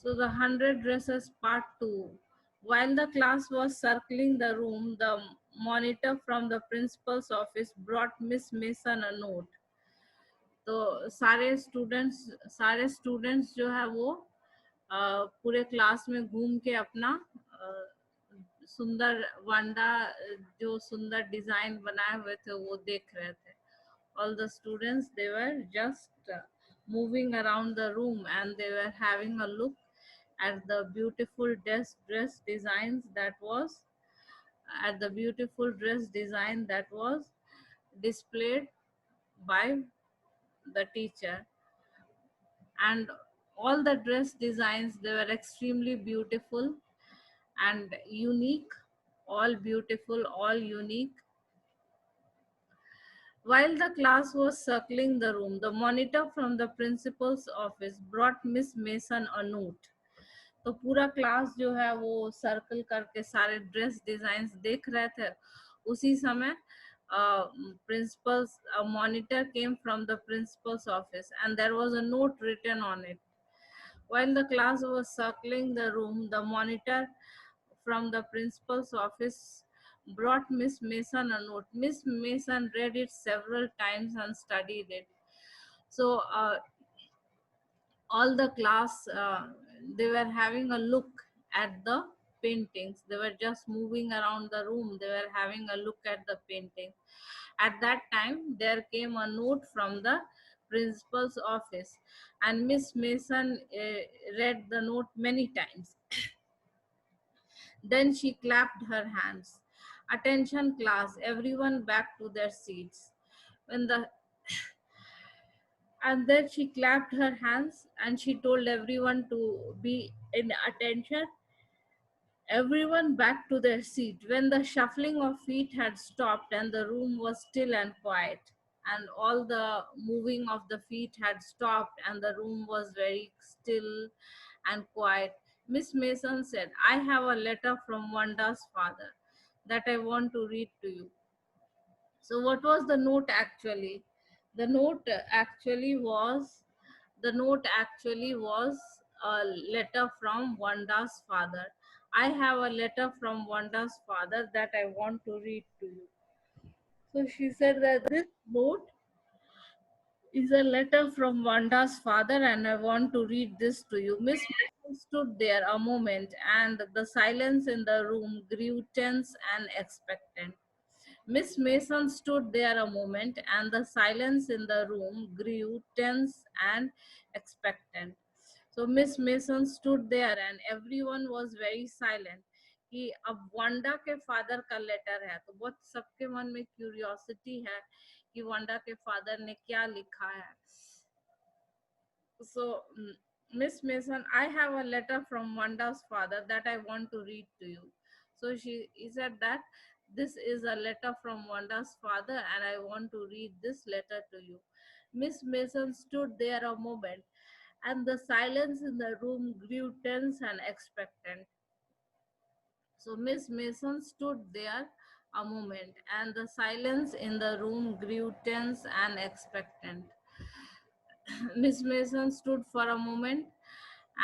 So the 100 dresses part 2. While the class was circling the room, the monitor from the principal's office brought Miss Mason a note. तो सारे students जो है वो पूरे class में घूम के अपना सुंदर वंडा जो सुंदर डिजाइन बनाए हुए थे वो देख रहे थे. All the students, they were just moving around the room and they were having a look at the beautiful dress designs that was displayed by the teacher. And all the dress designs, they were extremely beautiful and unique, all beautiful, all unique. While the class was circling the room, the monitor from the principal's office brought Miss Mason a note. तो पूरा class जो है वो circle करके सारे dress designs देख रहे थे. उसी समय principal's monitor came from the principal's office and there was a note written on it. While the class was circling the room, the monitor from the principal's office brought Miss Mason a note. Miss Mason read it several times and studied it. So all the class, they were having a look at the paintings. They were just moving around the room. They were having a look at the painting. At that time, there came a note from the principal's office, and Miss Mason read the note many times. Then she clapped her hands. Attention class, everyone back to their seats. When the and then she clapped her hands and she told everyone to be in attention. Everyone back to their seat. When the shuffling of feet had stopped and the room was still and quiet, and all the moving of the feet had stopped and the room was very still and quiet, Miss Mason said, I have a letter from Wanda's father that I want to read to you. So what was the note actually? The note actually was a letter from Wanda's father. I have a letter from Wanda's father that I want to read to you. So she said that this note is a letter from Wanda's father and I want to read this to you. Miss Mason stood there a moment and the silence in the room grew tense and expectant. Miss Mason stood there a moment and the silence in the room grew tense and expectant. So Miss Mason stood there and everyone was very silent कि अब Wanda के father का letter है तो बहुत सबके मन में क्यूरियोसिटी है कि वांडा के फादर ने क्या लिखा है. So Miss Mason, I have a letter from Wanda's father that I want to read to you. So he said that this is a letter from Wanda's father and I want to read this letter to you. Miss Mason stood there a moment and the silence in the room grew tense and expectant. So Miss Mason stood there a moment and the silence in the room grew tense and expectant. Miss Mason stood for a moment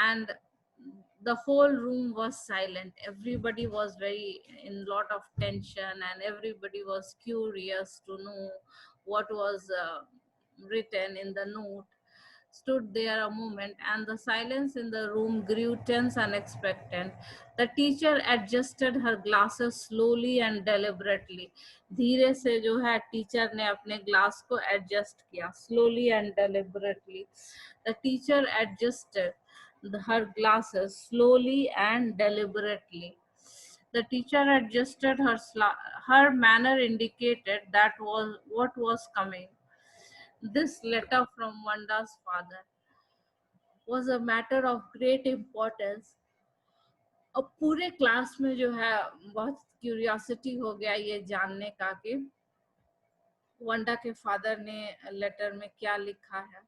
and the whole room was silent. Everybody was very in lot of tension and everybody was curious to know what was written in the note. Stood there a moment and the silence in the room grew tense and expectant. The teacher adjusted her glasses slowly and deliberately. धीरे से जो है teacher ने अपने glass को adjust किया. Slowly and deliberately the teacher adjusted her glasses slowly and deliberately. The teacher adjusted her manner indicated that was what was coming. This letter from Wanda's father was a matter of great importance. अब पूरे class में जो है बहुत curiosity हो गया ये जानने का कि वंडा के फादर ने लेटर में क्या लिखा है.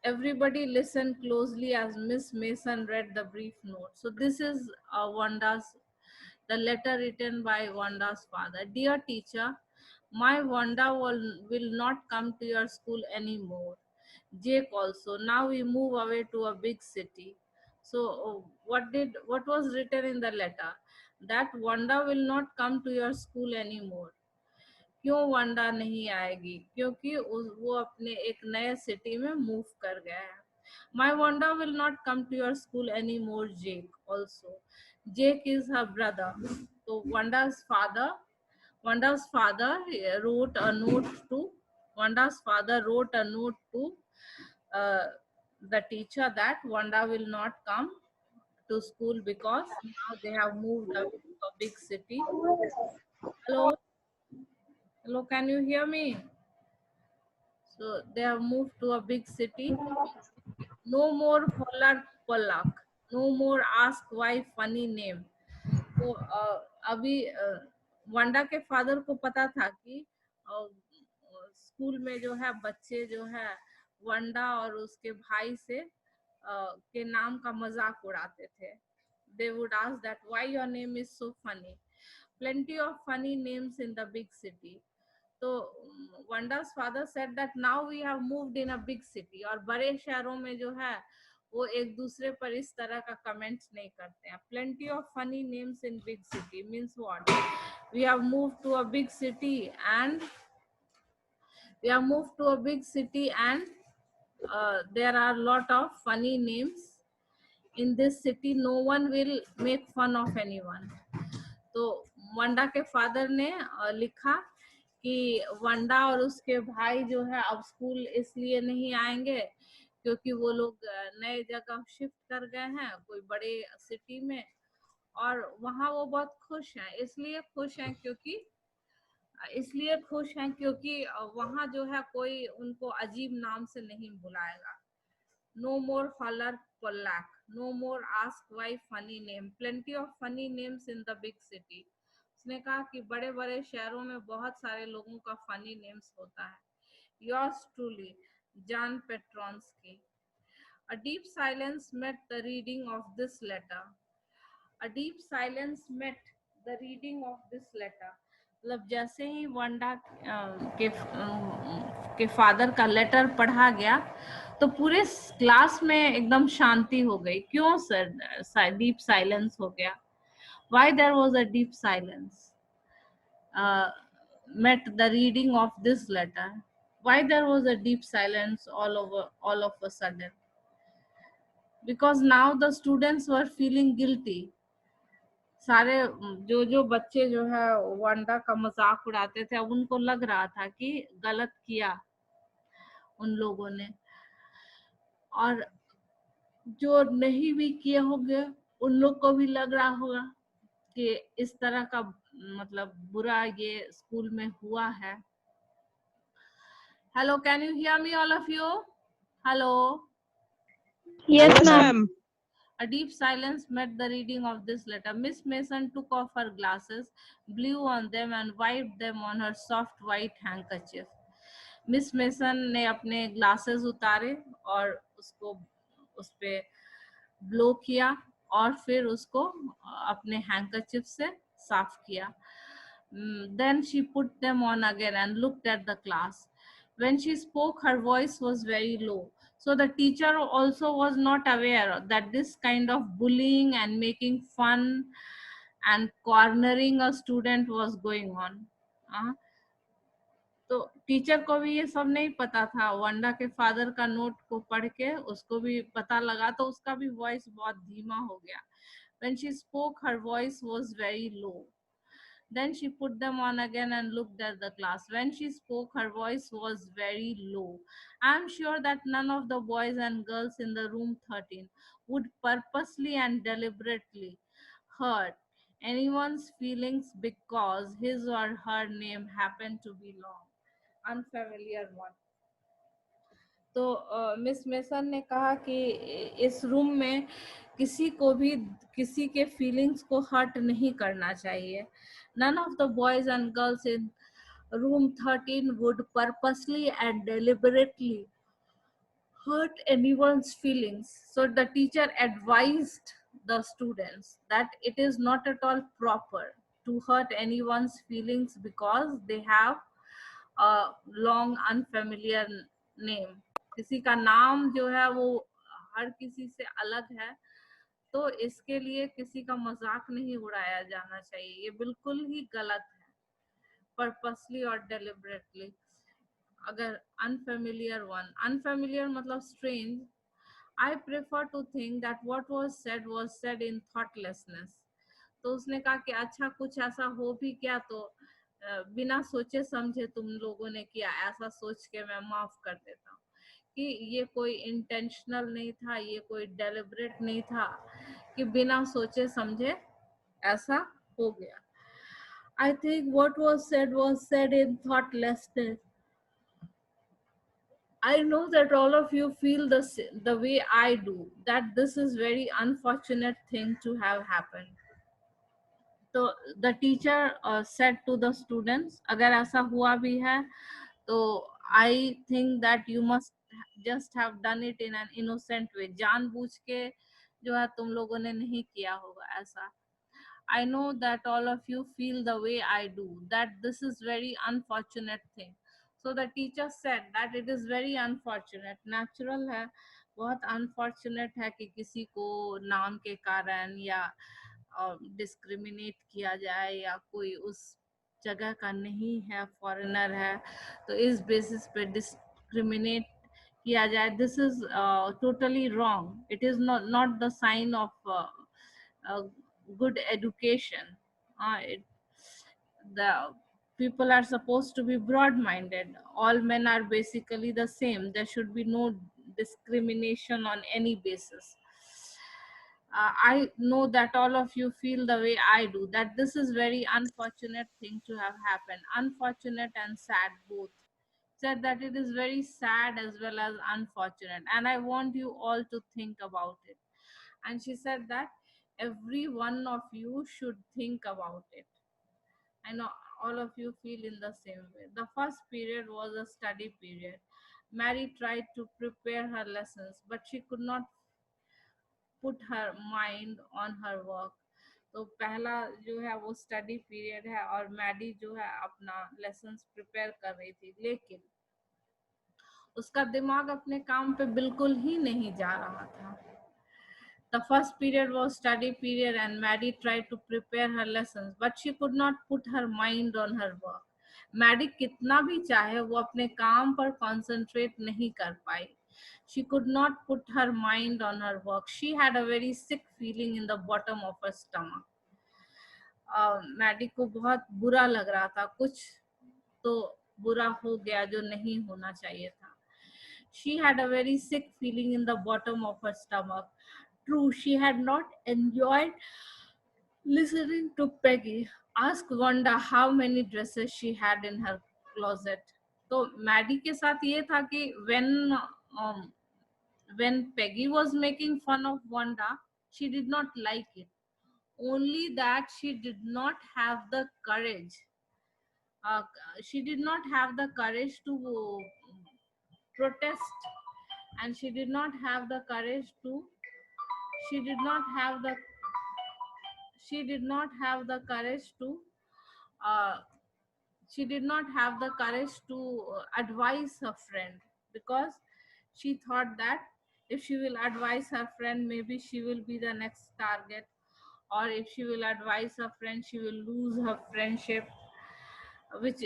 Everybody listened closely as Miss Mason read the brief note. So this is the letter written by Wanda's father. Dear teacher, my Wanda will not come to your school anymore. Jake also. Now we move away to a big city. So what was written in the letter? That Wanda will not come to your school anymore. क्यों वंडा नहीं आएगी? क्योंकि वो अपने एक नए city में move कर गया है. My Wanda will not come to your school anymore, Jake also. Jake is her brother. So Wanda's father wrote a note to Wanda's father wrote a note to uh, the teacher that Wanda will not come to school because now they have moved away to a big city. Hello, hello, can you hear me? So they have moved to a big city. No more holler Polak. No more ask why funny name. तो अभी वंडा के father को पता था कि school में जो है बच्चे जो है वंडा और उसके भाई से के नाम का मजाक उड़ाते थे. They would ask that why your name is so funny. Plenty of funny names in the big city. तो वंडा's father said that now we have moved in a big city. और बड़े शहरों में जो है वो एक दूसरे पर इस तरह का कमेंट नहीं करते हैं. Plenty of funny names in big city means what? We have moved to a big city and there are a lot of funny names in this city. No one will make fun of anyone. तो वंडा के father ने लिखा कि वंडा और उसके भाई जो है अब स्कूल इसलिए नहीं आएंगे क्योंकि वो लोग नए जगह शिफ्ट कर गए हैं कोई बड़े सिटी में, और वहाँ वो बहुत खुश हैं. इसलिए खुश हैं क्योंकि वहाँ जो है कोई उनको अजीब नाम से नहीं बुलाएगा. No more holler Pollack. No more ask why funny name. Plenty of funny names in the big city. उसने कहा कि बड़े बड़े शहरों में बहुत सारे लोगों का फनी नेम्स होता है. Yours truly, John Petronsky. A deep silence met the reading of this letter. A deep silence met the reading of this letter. मतलब जैसे ही वंडा के फादर का लेटर पढ़ा गया तो पूरे क्लास में एकदम शांति हो गई. क्यों सर डीप साइलेंस हो गया? Why there was a deep silence met the reading of this letter? Why there was a deep silence all of a sudden? Because now the students were feeling guilty. सारे जो बच्चे जो है वंडा का मजाक उड़ाते थे अब उनको लग रहा था कि गलत किया उन लोगों ने, और जो नहीं भी किए होंगे उन लोग को भी लग रहा होगा कि इस तरह का मतलब बुरा ये स्कूल में हुआ है. Hello, can you hear me all of you? Hello. Yes, ma'am. A deep silence met the reading of this letter. Miss Mason took off her glasses, blew on them and wiped them on her soft white handkerchief. Miss mason ने अपने glasses उतारे और उसको उस पे blow किया और फिर उसको अपने हैंकरचिफ से साफ किया. Then she put them on again and looked at the class. When she spoke, her voice was very low. So the teacher also was not aware that this kind of bullying and making fun and cornering a student was going on. तो teacher को भी ये सब नहीं पता था. वंडा के father का नोट को पढ़ के उसको भी पता लगा तो उसका भी वॉइस बहुत धीमा हो गया. When she spoke, her voice was very low. Then she put them on again and looked at the class. When she spoke, her voice was very low. I am sure that none of the boys and girls in the room 13 would purposely and deliberately hurt anyone's feelings because his or her name happened to be long, unfamiliar one. तो miss mason ने कहा कि इस room में किसी को भी किसी के फीलिंग्स को हर्ट नहीं करना चाहिए. None of the boys and girls in room 13 would purposely and deliberately hurt anyone's feelings. So the teacher advised the students that it is not at all proper to hurt anyone's feelings because they have a long unfamiliar name. किसी का नाम जो है वो हर किसी से अलग है, तो इसके लिए किसी का मजाक नहीं उड़ाया जाना चाहिए, ये बिल्कुल ही गलत है, पर्पसली और डेलिबरेटली। अगर अनफेमिलियर मतलब strange, I prefer to think that what was said in thoughtlessness. तो उसने कहा कि अच्छा कुछ ऐसा हो भी क्या तो बिना सोचे समझे तुम लोगों ने किया, ऐसा सोच के मैं माफ कर देता हूँ कि ये कोई इंटेंशनल नहीं था, ये कोई डेलिबरेट नहीं था, कि बिना सोचे समझे ऐसा हो गया। I think what was said in thoughtlessness. I know that all of you feel the way I do, that this is very unfortunate thing to have happened. So the teacher said to the students, अगर ऐसा हुआ भी है, तो I think that you must just have done it in an innocent way. जानबूझ के जो है तुम लोगों ने नहीं किया होगा ऐसा. I know that all of you feel the way I do, that this is very unfortunate thing. So the teacher said that it is very unfortunate, natural है, बहुत unfortunate है कि किसी को नाम के कारण या डिस्क्रिमिनेट किया जाए, या कोई उस जगह का नहीं है, फॉरेनर है, तो इस बेसिस पे डिस्क्रिमिनेट किया जाए. This is totally wrong. It is not the sign of good education. The people are supposed to be broad minded. All men are basically the same. There should be no discrimination on any basis. I know that all of you feel the way I do, that this is very unfortunate thing to have happened. Unfortunate and sad both. Said that it is very sad as well as unfortunate, and I want you all to think about it. And she said that every one of you should think about it. I know all of you feel in the same way. The first period was a study period. Mary tried to prepare her lessons, but she could not put her mind on her work. तो पहला जो है वो study period है, और Maddie जो है अपना लेसन्स प्रिपेयर कर रही थी, लेकिन उसका दिमाग अपने काम पे बिल्कुल ही नहीं जा रहा था. The first period was study period and Maddie tried to prepare her lessons, but she could not put her mind on her work. Maddie कितना भी चाहे वो अपने काम पर concentrate नहीं कर पाई. She could not put her mind on her work. She had a very sick feeling in the bottom of her stomach. Maddie को बहुत बुरा लग रहा था, कुछ तो बुरा हो गया जो नहीं होना चाहिए था. She had a very sick feeling in the bottom of her stomach. True, she had not enjoyed listening to Peggy ask Wanda how many dresses she had in her closet. तो मैडी के साथ ये था कि when Peggy was making fun of Wanda, she did not like it. Only that she did not have the courage. Uh, she did not have the courage to protest, and she did not have the courage to. She did not have the. She did not have the courage to. Uh, she did not have the courage to advise her friend, because she thought that if she will advise her friend, maybe she will be the next target, or if she will advise her friend, she will lose her friendship, which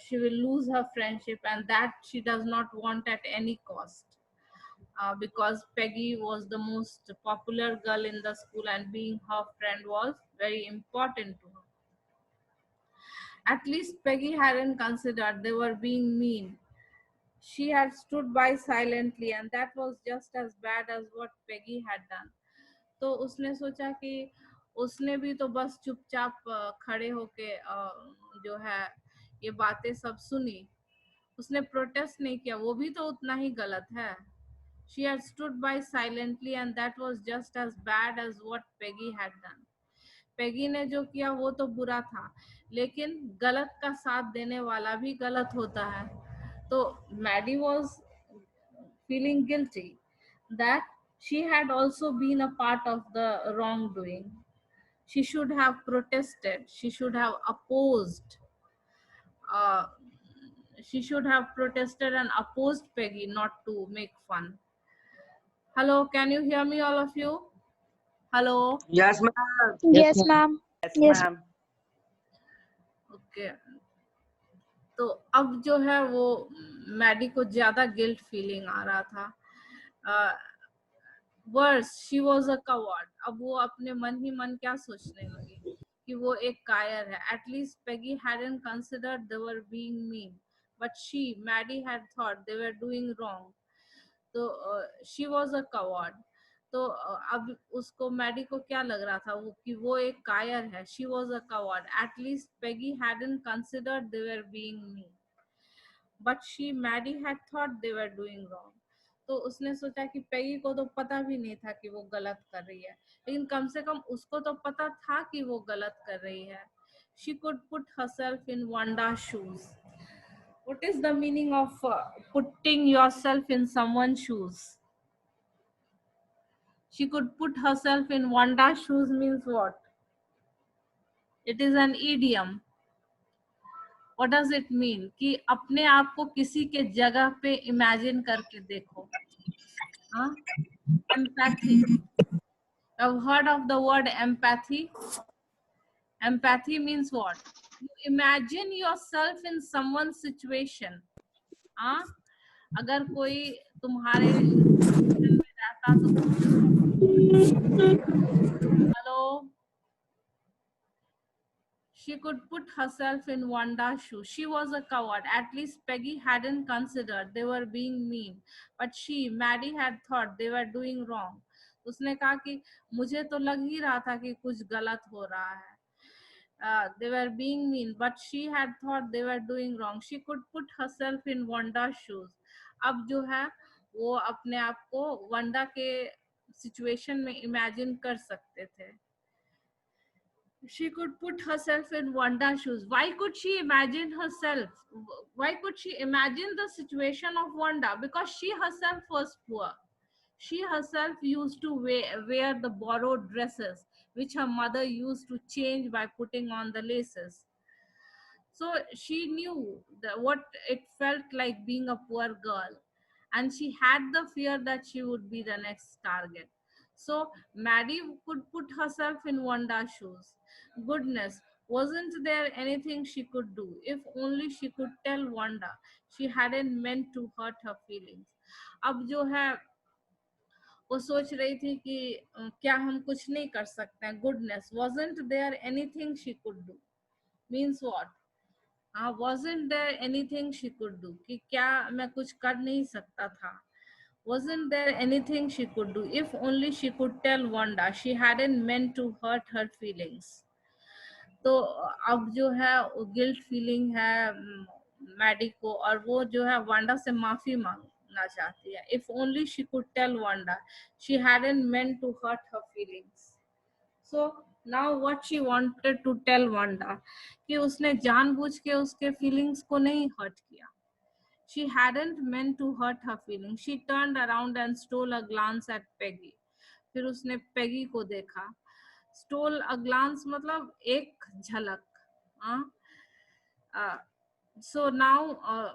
she will lose her friendship, and that she does not want at any cost. Because Peggy was the most popular girl in the school, and being her friend was very important to her. At least Peggy hadn't considered they were being mean. She had stood by silently, and that was just as bad as what Peggy had done. तो उसने सोचा कि उसने भी तो बस चुपचाप खड़े होके जो है ये बातें सब सुनी, उसने प्रोटेस्ट नहीं किया, वो भी तो उतना ही गलत है. She had stood by silently, and that was just as bad as what Peggy had done. Peggy ने जो किया वो तो बुरा था, लेकिन गलत का साथ देने वाला भी गलत होता है. तो Maddie was feeling guilty that she had also been a part of the wrongdoing. She should have protested. She should have opposed. Uh, she should have protested and opposed Peggy, not to make fun. Hello, can you hear me, all of you? Hello. Yes, ma'am. Yes, ma'am. Yes, Yes. ma'am. Okay, तो अब जो है वो Maddie को ज्यादा guilt feeling आ रहा था। Worse, she was a coward. अब वो अपने मन ही मन क्या सोचने लगी कि वो एक कायर है। At least Peggy hadn't considered they were being mean, but she, Maddie, had thought they were doing wrong. तो शी वॉज अ कवर्ड। तो अब उसको, मैडी को क्या लग रहा था वो कि वो एक कायर है। She was a coward. At least Peggy hadn't considered they were being mean, but she, Maddie, had thought they were doing wrong. तो उसने सोचा कि पेगी को तो पता भी नहीं था कि वो गलत कर रही है, लेकिन कम से कम उसको तो पता था कि वो गलत कर रही है। She could put herself in Wanda's shoes. What is the meaning of putting yourself in someone's shoes? She could put herself in Wanda's shoes means what? It is an idiom. What does it mean? कि अपने आप को किसी के जगह पे imagine करके देखो। हाँ, empathy. I've heard of the word empathy. Empathy means what? You imagine yourself in someone's situation. हाँ, अगर कोई तुम्हारे situation में रहता तो hello, she could put herself in Wanda's shoes. She was a coward. At least Peggy hadn't considered they were being mean, but she, Maddie, had thought they were doing wrong. उसने कहा कि मुझे तो लग ही रहा था कि कुछ गलत हो रहा है। They were being mean, but she had thought they were doing wrong. She could put herself in Wanda's shoes. अब जो है वो अपने आप को वंडा के सिचुएशन में इमेजिन कर सकते थे। She could put herself in Wanda's shoes. Why could she imagine herself? Why could she imagine the situation of Wanda? Because she herself was poor. She herself used to wear the borrowed dresses, which her mother used to change by putting on the laces. So she knew what it felt like being a poor girl, and she had the fear that she would be the next target. So Maddie could put herself in Wanda's shoes. Goodness, wasn't there anything she could do? If only she could tell Wanda she hadn't meant to hurt her feelings. अब जो है वो सोच रही थी कि क्या हम कुछ नहीं कर सकते हैं। Goodness, wasn't there anything she could do? Means what? Wasn't there anything she could do? कि क्या मैं कुछ कर नहीं सकता था? Wasn't there anything she could do? If only she could tell Wanda she hadn't meant to hurt her feelings. तो अब जो है गिल्ट फीलिंग है मैडी को, और वो जो है वांडा से माफी मांगना चाहती है। If only she could tell Wanda she hadn't meant to hurt her feelings. So now what she wanted to tell Wanda कि उसने जानबूझ के उसके फीलिंग्स को नहीं हर्ट किया। She hadn't meant to hurt her feelings. She turned around and stole a glance at Peggy. फिर उसने पेगी को देखा। Stole a glance मतलब एक झलक। So now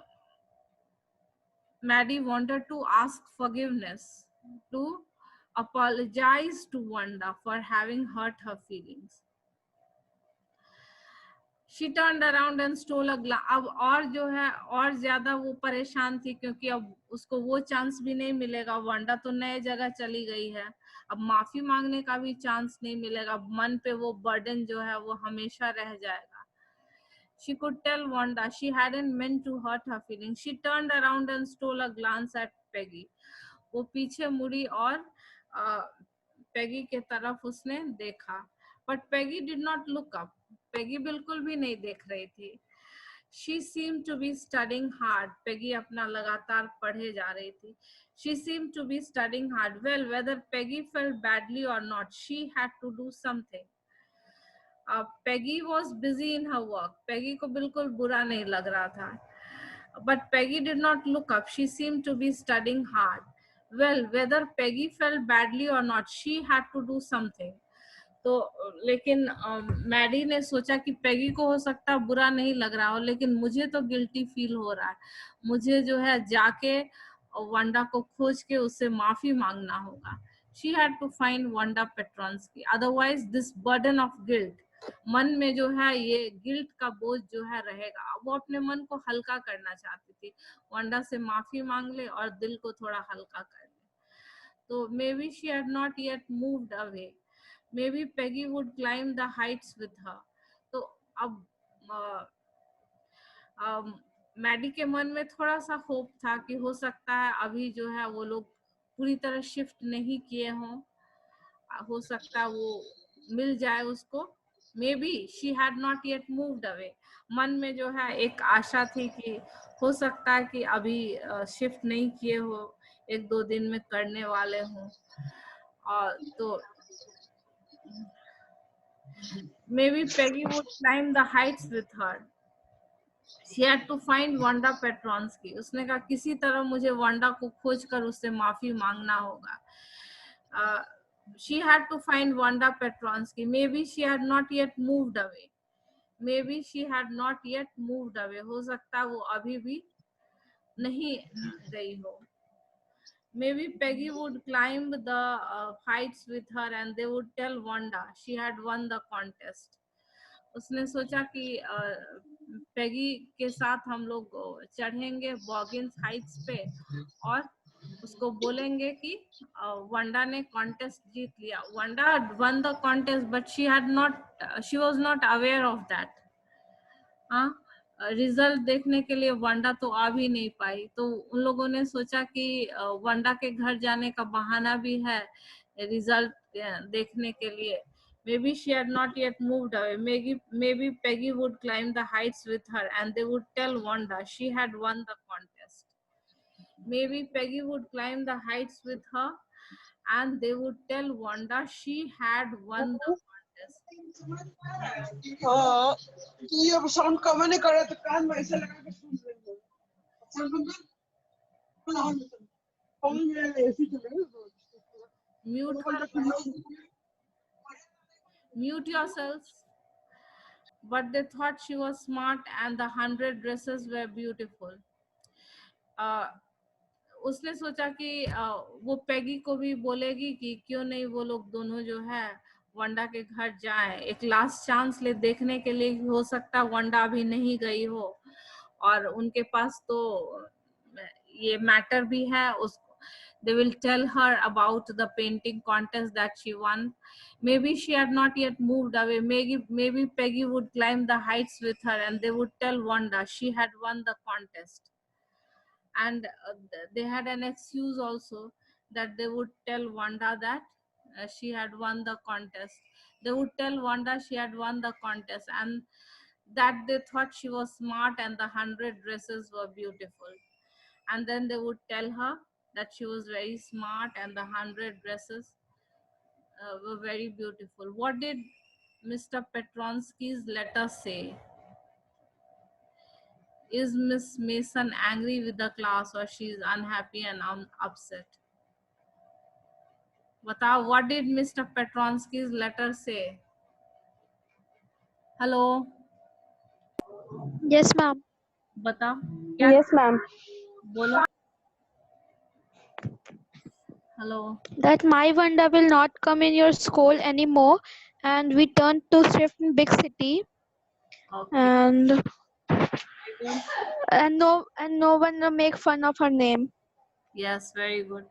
Maddie wanted to ask forgiveness, to apologize to Wanda for having hurt her feelings. She turned around and stole a glance. अब और जो है और ज्यादा वो परेशान थी, क्योंकि अब उसको वो चांस भी नहीं मिलेगा। वंडा तो नए जगह चली गई है, अब माफी मांगने का भी चांस नहीं मिलेगा। मन पे वो बर्डन जो है वो हमेशा रह जाएगा। She could tell Wanda she hadn't meant to hurt her feelings. She turned around and stole a glance at Peggy. वो पीछे मुड़ी और पेगी के तरफ उसने देखा। But Peggy did not look up. Peggy बिल्कुल भी नहीं देख रही थी। She seemed to be studying hard. Peggy अपना लगातार पढ़े जा रही थी। She seemed to be studying hard. Well, whether Peggy felt badly or not, she had to do something. Peggy was busy in her work. Peggy को बिल्कुल बुरा नहीं लग रहा था। But Peggy did not look up. She seemed to be studying hard. Well, whether Peggy felt badly or not, she had to do something. तो लेकिन Maddie ने सोचा कि पैगी को हो सकता है बुरा नहीं लग रहा हो, लेकिन मुझे तो गिल्टी फील हो रहा है, मुझे जो है जाके वंडा को खोज के उससे माफी मांगना होगा. She had to find Wanda Petronski, otherwise this burden of guilt, मन में जो है ये गिल्ट का बोझ जो है रहेगा. वो अपने मन को हल्का करना चाहती थी, वंडा से माफी मांग ले और दिल को थोड़ा हल्का कर ले. तो may be she had not yet moved away, maybe Peggy would climb the heights with her. तो अब मैडी के मन में थोड़ा सा होप था कि हो सकता है अभी जो है वो लोग पूरी तरह शिफ्ट नहीं किए हों, हो सकता है वो मिल जाए उसको. May be she had not yet moved away, मन में जो है एक आशा थी कि हो सकता है कि अभी शिफ्ट नहीं किए हो, एक दो दिन में करने वाले हों. और तो maybe Peggy would climb the heights with her. She had to find Wanda Petronsky. उसने कहा किसी तरह मुझे वंडा को खोज कर उससे माफी मांगना होगा. She had to find Wanda Petronsky. Maybe she had not yet moved away. Maybe she had not yet moved away. हो सकता है वो अभी भी नहीं गई हो. Maybe Peggy would climb the heights with her and they would tell Wanda she had won the contest. उसने सोचा कि पेगी के साथ हम लोग चढ़ेंगे बॉगिन्स हाइट्स पे और उसको बोलेंगे कि वंडा ने कॉन्टेस्ट जीत लिया. Wanda won the contest but she was not aware of that. हाँ, रिजल्ट देखने के लिए वंडा तो आ भी नहीं पाई, तो उन लोगों ने सोचा कि वंडा के घर जाने का बहाना भी है रिजल्ट देखने के लिए. Maybe she had not yet moved away. Maybe Peggy would climb the heights with her and they would tell Wanda she had won the contest. Maybe Peggy would climb the heights with her and they would tell Wanda she had won the contest. हाँ तो ये अब sound कम नहीं कर रहा तो कान में ऐसे लगा के सुन रहे हैं. साउंड बंद कर. फोन में एसी चल रहा है. Mute yourselves. But they thought she was smart and the 100 dresses were beautiful. उसने सोचा कि वो पैगी को भी बोलेगी कि क्यों नहीं वो लोग दोनों जो है वंडा के घर जाएं, एक लास्ट चांस ले देखने के लिए. हो सकता है वंडा अभी नहीं गई हो और उनके पास तो ये मैटर भी है. उसको they will tell her about the painting contest that she won. Maybe she had not yet moved away. Maybe Peggy would climb the heights with her and they would tell Wanda she had won the contest. And they had an excuse also that they would tell Wanda that she had won the contest. They would tell Wanda she had won the contest and that they thought she was smart and the 100 dresses were beautiful. And then they would tell her that she was very smart and the 100 dresses were very beautiful. What did Mr. Petronsky's letter say? Is Miss Mason angry with the class or she is unhappy and upset? Batao, what did Mr. Petronsky's letter say? Hello? Yes, ma'am. Bata? Yes, ma'am. Bolo? Hello? That my Wanda will not come in your school anymore, and we turn to shift in big city, Okay. and Very good. no one will make fun of her name. Yes, very good.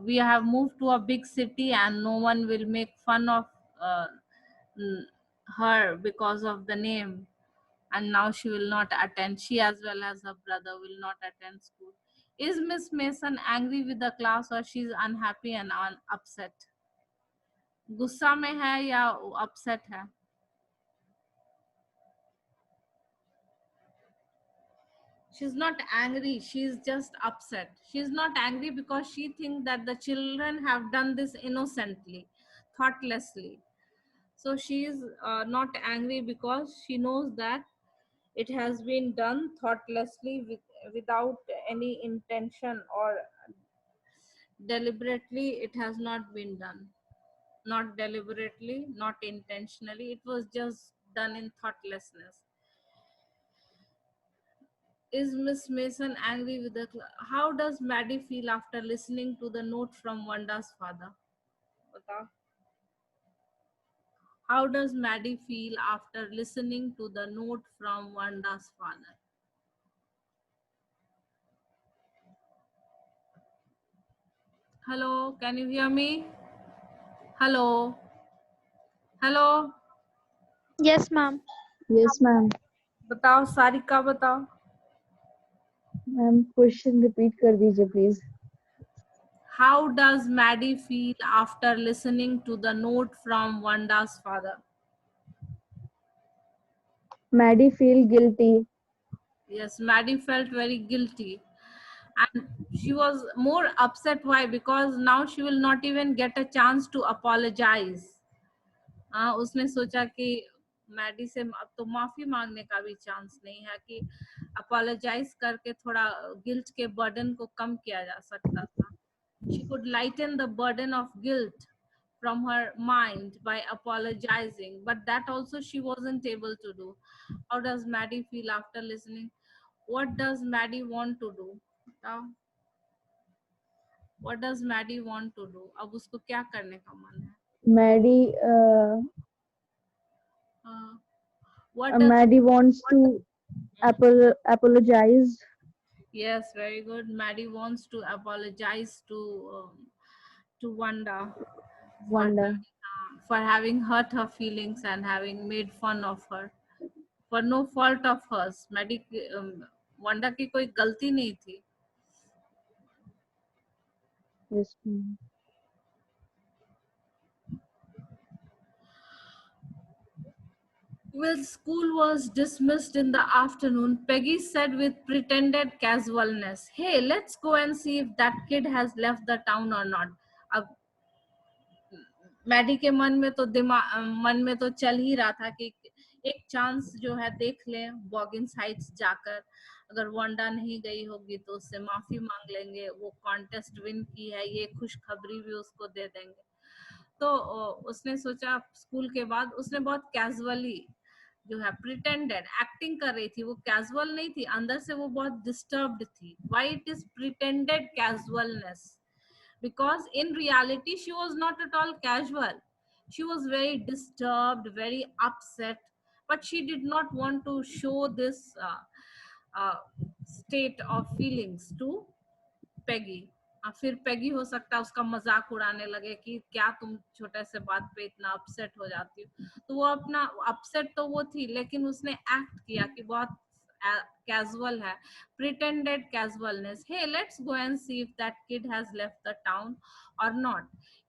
We have moved to a big city and no one will make fun of uh, her because of the name, and now she will not attend. She as well as her brother will not attend school. Is Miss Mason angry with the class or she's unhappy and upset? गुस्सा में है या upset है? She's not angry, she's just upset. She's not angry because she thinks that the children have done this innocently, thoughtlessly. So she is not angry because she knows that it has been done thoughtlessly without any intention, or deliberately it has not been done. not deliberately, not intentionally. It was just done in thoughtlessness. Is Miss Mason angry with the How does Maddie feel after listening to the note from Wanda's father? Batao. How does Maddie feel after listening to the note from Wanda's father? Hello, can you hear me? Hello, hello. Yes, ma'am. Yes, ma'am. बताओ सारिका बताओ. Ma'am question repeat कर दीजिए please. How does Maddie feel after listening to the note from Wanda's father? Maddie feel guilty. Yes, Maddie felt very guilty. And she was more upset. Why? Because now she will not even get a chance to apologize. उसने सोचा कि Maddie से अब तो माफी मांगने का भी चांस नहीं है कि अपोलोजाइज करके थोड़ा गिल्ट के बर्डन को कम किया जा सकता था. She could lighten the burden of guilt from her mind by apologizing, but that also she wasn't able to do. How does Maddie feel after listening? What does Maddie want to do? बताओ. What does Maddie want to do? अब उसको क्या करने का मन है? Maddie What does Maddie wants to apologize. Yes, very good. Maddie wants to apologize to Wanda Wanda. for having hurt her feelings and having made fun of her for no fault of hers. Wanda की कोई गलती नहीं थी. Yes, ma'am. When school was dismissed in the afternoon, Peggy said with pretended casualness, "Hey, let's go and see if that kid has left the town or not." अब Maddie के मन में तो चल ही रहा था कि एक चांस जो है देख लें बॉगिंस हाइट्स जाकर. अगर वंडा नहीं गई होगी तो उससे माफी मांग लेंगे. वो कॉन्टेस्ट विन की है, ये खुशखबरी भी उसको दे देंगे. तो उसने सोचा स्कूल के बाद. उसने बहुत कैजुअली जो है प्रिटेंडेड एक्टिंग कर रही थी. वो कैजुअल नहीं थी, अंदर से वो बहुत डिस्टर्ब्ड थी. Why it is pretended casualness? Because in reality she was not at all casual. She was very disturbed, very upset, but she did not want to show this uh, state of feelings to Peggy. फिर Peggy हो सकता है उसका मजाक उड़ाने लगे कि क्या तुम छोटे से बात पे इतना अपसेट हो जाती हो. तो वो अपना अपसेट तो वो थी, लेकिन उसने एक्ट किया कि बहुत casual है. Pretended casualness. Hey, let's go and see if that kid has left the town or not.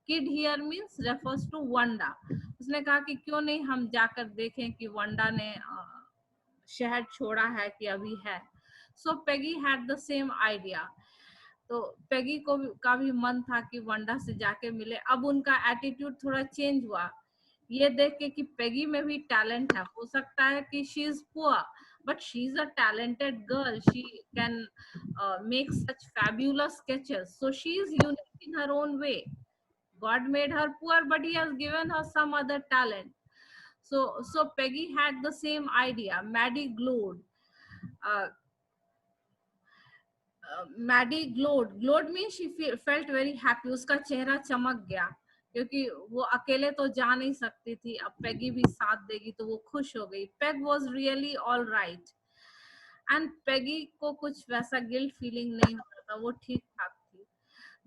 Kid here means refers to Wanda. उसने कहा कि क्यों नहीं हम जाकर देखें कि वंडा ने शहर छोड़ा है कि अभी है. So Peggy had the same idea. तो पेगी का भी मन था कि वंडा से जाके मिले. अब उनका एटीट्यूड थोड़ा चेंज हुआ ये देख के कि पेगी में भी टैलेंट है. हो सकता है कि she is poor, but she is a talented girl. She can make such fabulous sketches. So she is unique in her own way. God made her poor, but he has given her some other talent. So Peggy had the same idea. Maddie glowed. Maddie glowed mean she felt very happy. उसका चेहरा चमक गया क्योंकि वो अकेले तो जा नहीं सकती थी. अब पेगी भी साथ देगी तो वो खुश हो गई. Peg was really all right and Peggy को कुछ वैसा गिल्ट फीलिंग नहीं होता था. वो ठीक ठाक थी.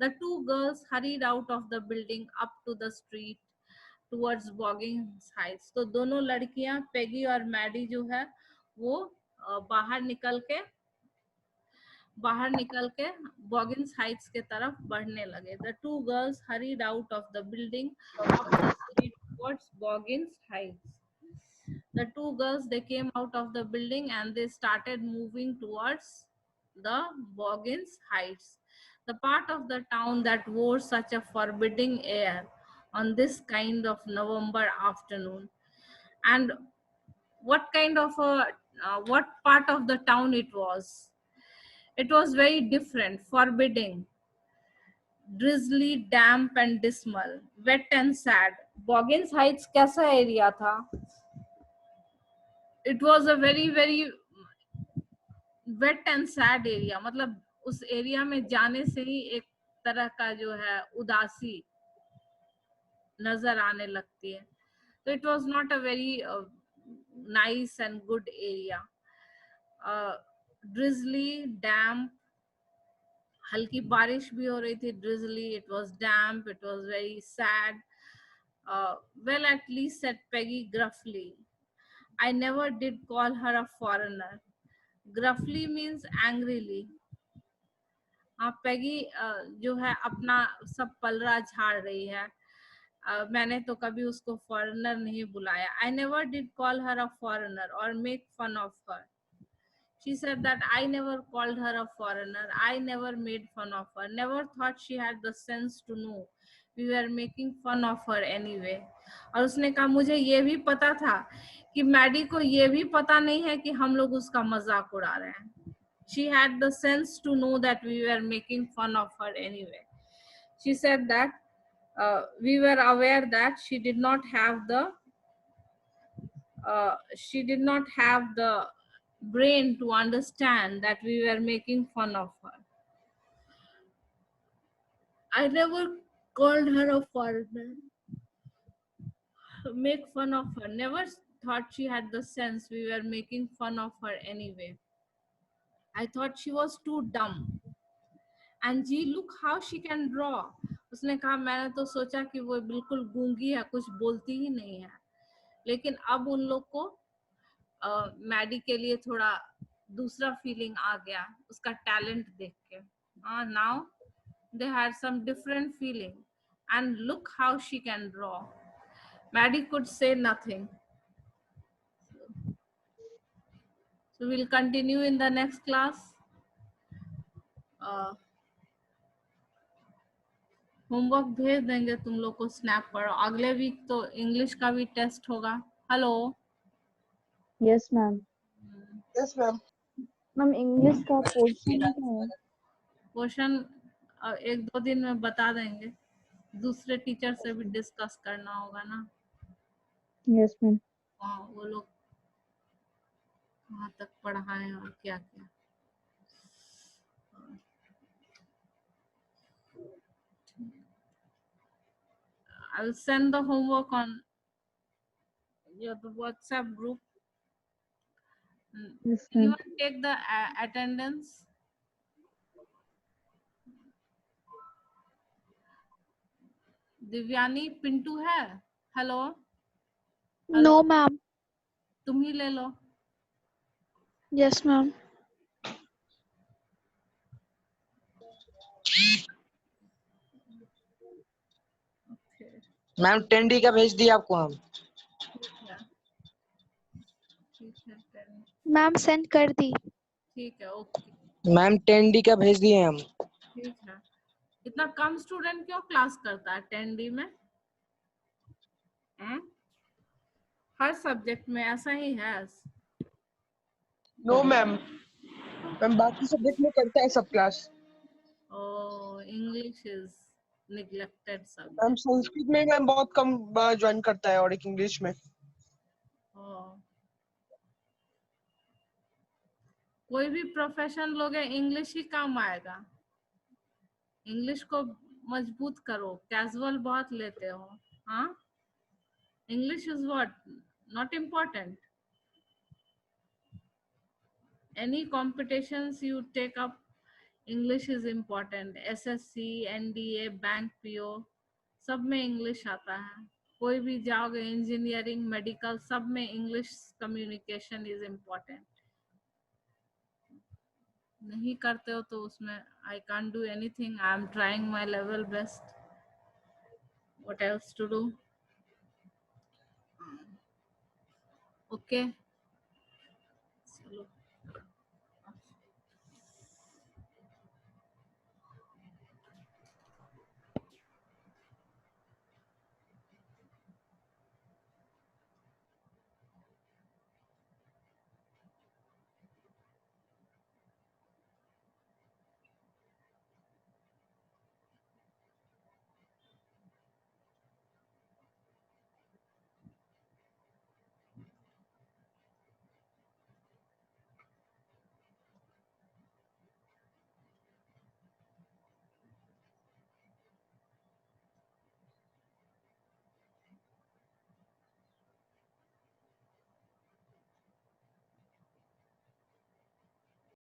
The two girls hurried out of the building up to the street towards Boggins Heights. तो दोनों लड़कियां पेगी और मैडी जो है वो बाहर निकल के बॉगिंस हाइट्स के तरफ बढ़ने लगे. The two girls hurried out of the building up the street towards Boggins Heights. The two girls, they came out of the building and they started moving towards the Boggins Heights, the part of the town that wore such a forbidding air on this kind of November afternoon. And what kind of what part of the town it was? It was very different, forbidding. drizzly, damp and dismal, wet and sad. Boggins Heights कैसा area था? It was a very very wet and sad area, मतलब उस area में जाने से ही एक तरह का जो है उदासी नजर आने लगती है. So it was not a very nice and good area. Drizzly, damp, हल्की बारिश भी हो रही थी. Drizzly, it was damp, it was very sad. Well, at least, said Peggy gruffly, I never did call her a foreigner. Gruffly means angrily. Peggy जो है अपना सब पलरा झाड़ रही है. मैंने तो कभी उसको फॉरेनर नहीं बुलाया. I never did call her a foreigner or make fun of her. She said that I never called her a foreigner. I never made fun of her. Never thought she had the sense to know we were making fun of her anyway. और उसने कहा मुझे ये भी पता था कि Maddie को ये भी पता नहीं है कि हम लोग उसका मजाक उड़ा रहे हैं. She had the sense to know that we were making fun of her anyway. She said that we were aware that she did not have the brain to understand that we were making fun of her. I never called her a foreigner. Make fun of her. Never thought she had the sense we were making fun of her anyway. I thought she was too dumb. And gee, look how she can draw. उसने कहा मैंने तो सोचा कि वो बिल्कुल गूंगी है, कुछ बोलती ही नहीं है. लेकिन अब उन लोग को मैडी के लिए थोड़ा दूसरा फीलिंग आ गया उसका टैलेंट देख के. Now they had some different feeling. And look how she can draw. Maddie could say nothing. So we'll continue in the next class. Homework भेज देंगे तुम लोग को स्नैप पर. अगले वीक तो इंग्लिश का भी टेस्ट होगा. Hello. Yes, ma'am. Yes, ma'am. Ma'am, English का portion क्या है? क्वेश्चन 1-2 दिन में बता देंगे. दूसरे टीचर से भी डिस्कस करना होगा ना. Yes, ma'am. हाँ, वो लोग कहाँ तक पढ़ाए और क्या क्या. I'll send the homework on your WhatsApp group. Yes, ma'am. Anyone take the attendance? Divyani Pintu है. हेलो. No, ma'am. तुम ही ले लो. Yes, ma'am. मैम 10D का भेज दिया आपको हम. ठीक है. मैम सेंड कर दी. ठीक है. ओके. मैम 10D का भेज दिए हम. ठीक है. इतना कम स्टूडेंट क्यों क्लास करता है 10D में? हर सब्जेक्ट में ऐसा ही है. No, ma'am. मैम बाकी सब्जेक्ट में करता है सब class. Oh, English is neglected subject. Ma'am Sanskrit में मैम बहुत कम ज्वाइन करता है और एक इंग्लिश में. Oh. कोई भी प्रोफेशन लोगे इंग्लिश ही काम आएगा. इंग्लिश को मजबूत करो. कैजुअल बहुत लेते हो. हाँ. English is what not important. Any competitions you take up, English is important. SSC, NDA, bank PO, सब में इंग्लिश आता है. कोई भी जाओगे इंजीनियरिंग, मेडिकल, सब में इंग्लिश कम्युनिकेशन इज इम्पोर्टेंट. नहीं करते हो तो उसमें I can't do anything. I am trying my level best. What else to do? Okay.